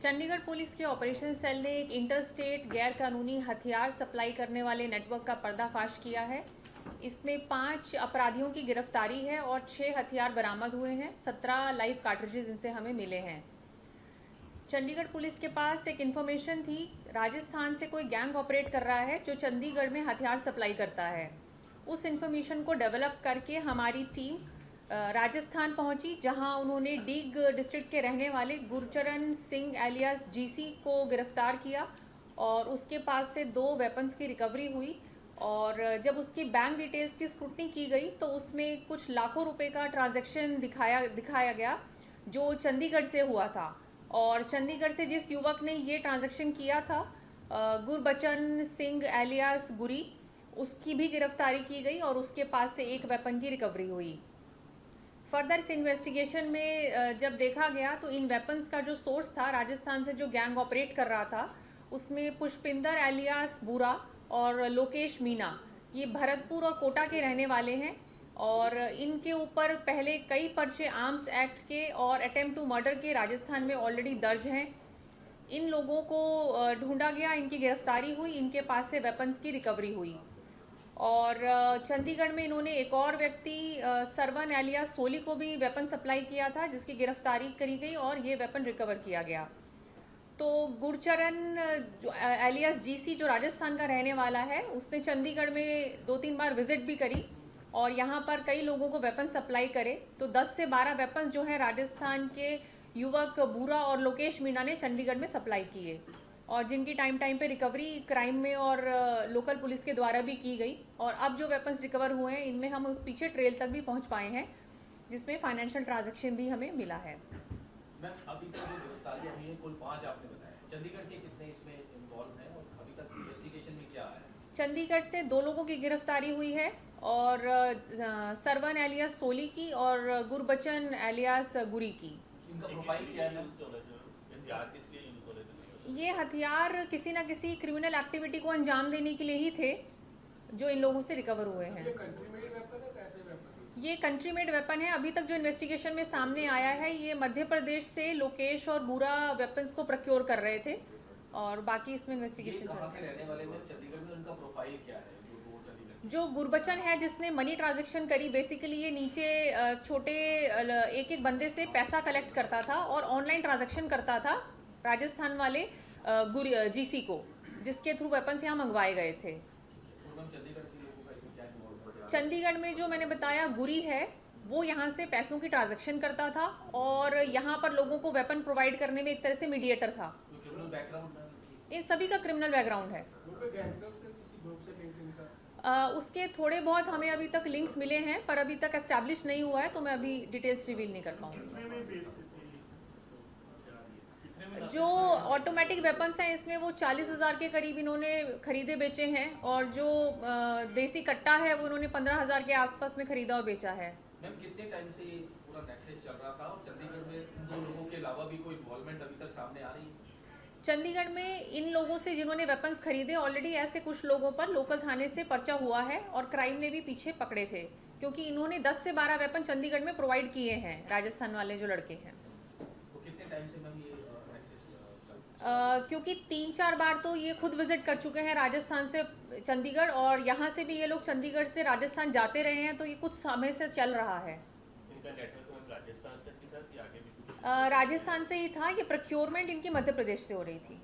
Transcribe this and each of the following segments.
Chandigarh police के operation cell ने एक इंटर स्टेट गैर कानूनी हथियार सप्लाई करने वाले नेटवर्क का पर्दाफाश किया है। इसमें 5 अपराधियों की गिरफ्तारी है और 6 हथियार बरामद हुए हैं। 17 लाइव कार्ट्रिजेज इनसे हमें मिले हैं। चंडीगढ़ पुलिस के पास एक इन्फॉर्मेशन थी, राजस्थान से कोई गैंग ऑपरेट कर रहा है जो चंडीगढ़ में हथियार सप्लाई करता है। उस इन्फॉर्मेशन को डेवलप करके हमारी टीम राजस्थान पहुंची, जहां उन्होंने डीग डिस्ट्रिक्ट के रहने वाले गुरचरण सिंह एलियास जीसी को गिरफ्तार किया और उसके पास से 2 वेपन्स की रिकवरी हुई। और जब उसकी बैंक डिटेल्स की स्क्रूटनी की गई तो उसमें कुछ लाखों रुपए का ट्रांजैक्शन दिखाया गया जो चंडीगढ़ से हुआ था। और चंडीगढ़ से जिस युवक ने ये ट्रांजैक्शन किया था, गुरबचन सिंह एलियास गुरी, उसकी भी गिरफ्तारी की गई और उसके पास से 1 वेपन की रिकवरी हुई। फर्दर इस इन्वेस्टिगेशन में जब देखा गया तो इन वेपन्स का जो सोर्स था, राजस्थान से जो गैंग ऑपरेट कर रहा था, उसमें पुष्पिंदर एलियास बुरा और लोकेश मीना, ये भरतपुर और कोटा के रहने वाले हैं और इनके ऊपर पहले कई पर्चे आर्म्स एक्ट के और अटेम्प्ट टू मर्डर के राजस्थान में ऑलरेडी दर्ज हैं। इन लोगों को ढूंढा गया, इनकी गिरफ्तारी हुई, इनके पास से वेपन्स की रिकवरी हुई। और चंडीगढ़ में इन्होंने एक और व्यक्ति सरवन एलियास सोली को भी वेपन सप्लाई किया था, जिसकी गिरफ्तारी करी गई और ये वेपन रिकवर किया गया। तो गुरचरण एलियास जीसी जो राजस्थान का रहने वाला है, उसने चंडीगढ़ में 2-3 बार विजिट भी करी और यहाँ पर कई लोगों को वेपन सप्लाई करे। तो 10 से 12 वेपन जो है राजस्थान के युवक बुरा और लोकेश मीणा ने चंडीगढ़ में सप्लाई किए और जिनकी टाइम पे रिकवरी क्राइम में और लोकल पुलिस के द्वारा भी की गई। और अब जो वेपन्स रिकवर हुए हैं, इनमें हम उस पीछे ट्रेल तक भी पहुंच पाए हैं, जिसमें फाइनेंशियल ट्रांजैक्शन भी हमें मिला है। मैम, अभी तक जो गिरफ्तारियां हुई हैं कुल 5 आपने बताया, चंडीगढ़ के कितने इसमें इन्वॉल्व हैं और अभी तक इन्वेस्टिगेशन में क्या आया है? चंडीगढ़ से 2 लोगों की गिरफ्तारी हुई है और सरवन एलियास सोली की और गुरबचन एलियास गुरी की। इनका प्रोफाइल क्या है? ये हथियार किसी न किसी क्रिमिनल एक्टिविटी को अंजाम देने के लिए ही थे जो इन लोगों से रिकवर हुए हैं। ये कंट्री मेड वेपन है। अभी तक जो इन्वेस्टिगेशन में सामने आया है, ये मध्य प्रदेश से लोकेश और बुरा वेपन्स को प्रोक्योर कर रहे थे और बाकी इसमें इन्वेस्टिगेशन चल रहा है। रहने वाले में चंडीगढ़ में उनका प्रोफाइल क्या है? जो गुरबचन है, जिसने मनी ट्रांजैक्शन करी, बेसिकली ये नीचे छोटे एक बंदे से पैसा कलेक्ट करता था और ऑनलाइन ट्रांजैक्शन करता था राजस्थान वाले जीसी को, जिसके थ्रू वेपन्स यहाँ मंगवाए गए थे। चंडीगढ़ में जो मैंने बताया गुरी है, वो यहाँ से पैसों की ट्रांजैक्शन करता था और यहाँ पर लोगों को वेपन प्रोवाइड करने में एक तरह से मीडिएटर था। इन सभी का क्रिमिनल बैकग्राउंड है। उसके थोड़े बहुत हमें अभी तक लिंक्स मिले हैं, पर अभी तक एस्टैब्लिश नहीं हुआ है, तो मैं अभी डिटेल्स रिवील नहीं कर पाऊंगी। जो ऑटोमेटिक वेपन्स हैं, इसमें वो 40,000 के करीब इन्होंने खरीदे बेचे हैं और जो देसी कट्टा है वो इन्होंने 15,000 के आसपास में खरीदा और बेचा है। मैम, कितने टाइम से ये पूरा नेक्सस चल रहा था और चंडीगढ़ में इन 2 लोगों के अलावा भी कोई इन्वॉल्वमेंट अभी तक सामने आ रही है? चंडीगढ़ में इन लोगों से जिन्होंने वेपन्स खरीदे, ऑलरेडी ऐसे कुछ लोगों पर लोकल थाने से पर्चा हुआ है और क्राइम ने भी पीछे पकड़े थे, क्योंकि इन्होंने 10 से 12 वेपन चंडीगढ़ में प्रोवाइड किए हैं, राजस्थान वाले जो लड़के हैं। तो कितने टाइम से मैम ये क्योंकि 3-4 बार तो ये खुद विजिट कर चुके हैं राजस्थान से चंडीगढ़, और यहाँ से भी ये लोग चंडीगढ़ से राजस्थान जाते रहे हैं, तो ये कुछ समय से चल रहा है। इनका नेटवर्क राजस्थान तक ही था कि आगे भी कुछ? राजस्थान से ही था। ये प्रोक्योरमेंट इनकी मध्य प्रदेश से हो रही थी।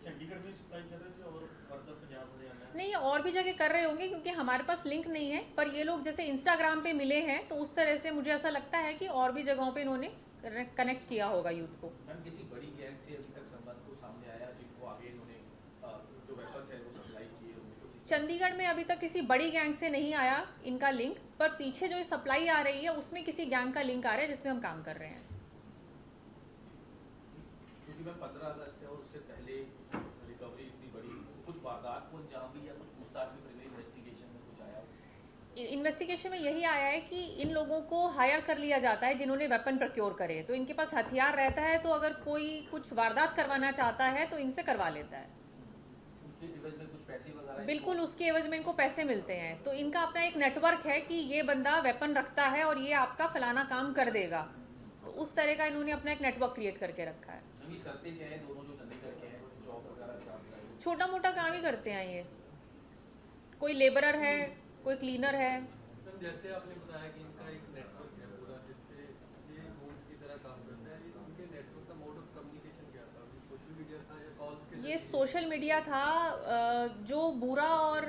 चंडीगढ़ में सप्लाई कर रहे थे और फर्दर पंजाब हरियाणा? नहीं, और भी जगह कर रहे होंगे, क्योंकि हमारे पास लिंक नहीं है, पर ये लोग जैसे इंस्टाग्राम पे मिले हैं तो उस तरह से मुझे ऐसा लगता है कि और भी जगहों पे इन्होंने कनेक्ट किया होगा यूथ को। मैम, किसी बड़ी गैंग से अभी तक संबंध को सामने आया जिनको आगे इन्होंने जो वेपन्स है वो सप्लाई किए? चंडीगढ़ में अभी तक किसी बड़ी गैंग से नहीं आया इनका लिंक, पर पीछे जो सप्लाई आ रही है उसमें किसी गैंग का लिंक आ रहा है, जिसमें हम काम कर रहे हैं। क्योंकि मैं 15 अगस्त है और उससे पहले रिकवरी इतनी बड़ी, कुछ वारदात को अंजाम भी या कुछ पूछताछ में प्रीलिमिनरी इन्वेस्टिगेशन में कुछ आया? इन्वेस्टिगेशन में यही आया है कि इन लोगों को हायर कर लिया जाता है जिन्होंने वेपन प्रोक्योर करे, तो इनके पास हथियार रहता है, तो अगर कोई कुछ वारदात करवाना चाहता है तो इनसे करवा लेता है। उसके एवज में कुछ पैसे वगैरह? बिल्कुल, उसके एवज में इनको पैसे मिलते हैं। तो इनका अपना एक नेटवर्क है कि ये बंदा वेपन रखता है और ये आपका फलाना काम कर देगा, तो उस तरह का इन्होंने अपना एक नेटवर्क क्रिएट करके रखा है। ये करते क्या है दोनों जो चंडीगढ़ के हैं, जॉब वगैरह करते हैं? छोटा मोटा काम ही करते हैं ये, कोई लेबरर है, कोई क्लीनर है। मैम जैसे आपने बताया कि इनका एक नेटवर्क है पूरा जिससे ये होम्स की तरह काम करता है, इनके नेटवर्क का मोड ऑफ कम्युनिकेशन क्या था? सोशल मीडिया था या कॉल्स के? ये सोशल मीडिया था। जो बूरा और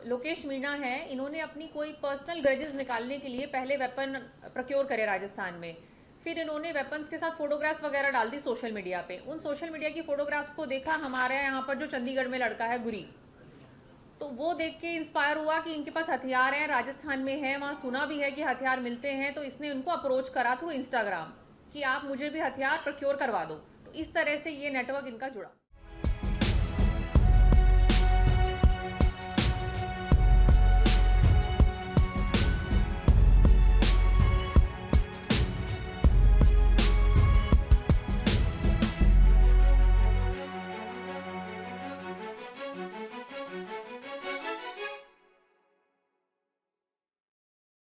लोकेश मीणा है, इन्होंने अपनी कोई पर्सनल ग्रजेस निकालने के लिए पहले वेपन प्रोक्योर करे राजस्थान में, फिर इन्होंने वेपन्स के साथ फोटोग्राफ्स वगैरह डाल दी सोशल मीडिया पे। उन सोशल मीडिया की फोटोग्राफ्स को देखा हमारे यहाँ पर जो चंडीगढ़ में लड़का है गुरी, तो वो देख के इंस्पायर हुआ कि इनके पास हथियार हैं, राजस्थान में है, वहाँ सुना भी है कि हथियार मिलते हैं, तो इसने उनको अप्रोच करा थ्रू इंस्टाग्राम कि आप मुझे भी हथियार प्रोक्योर करवा दो। तो इस तरह से ये नेटवर्क इनका जुड़ा।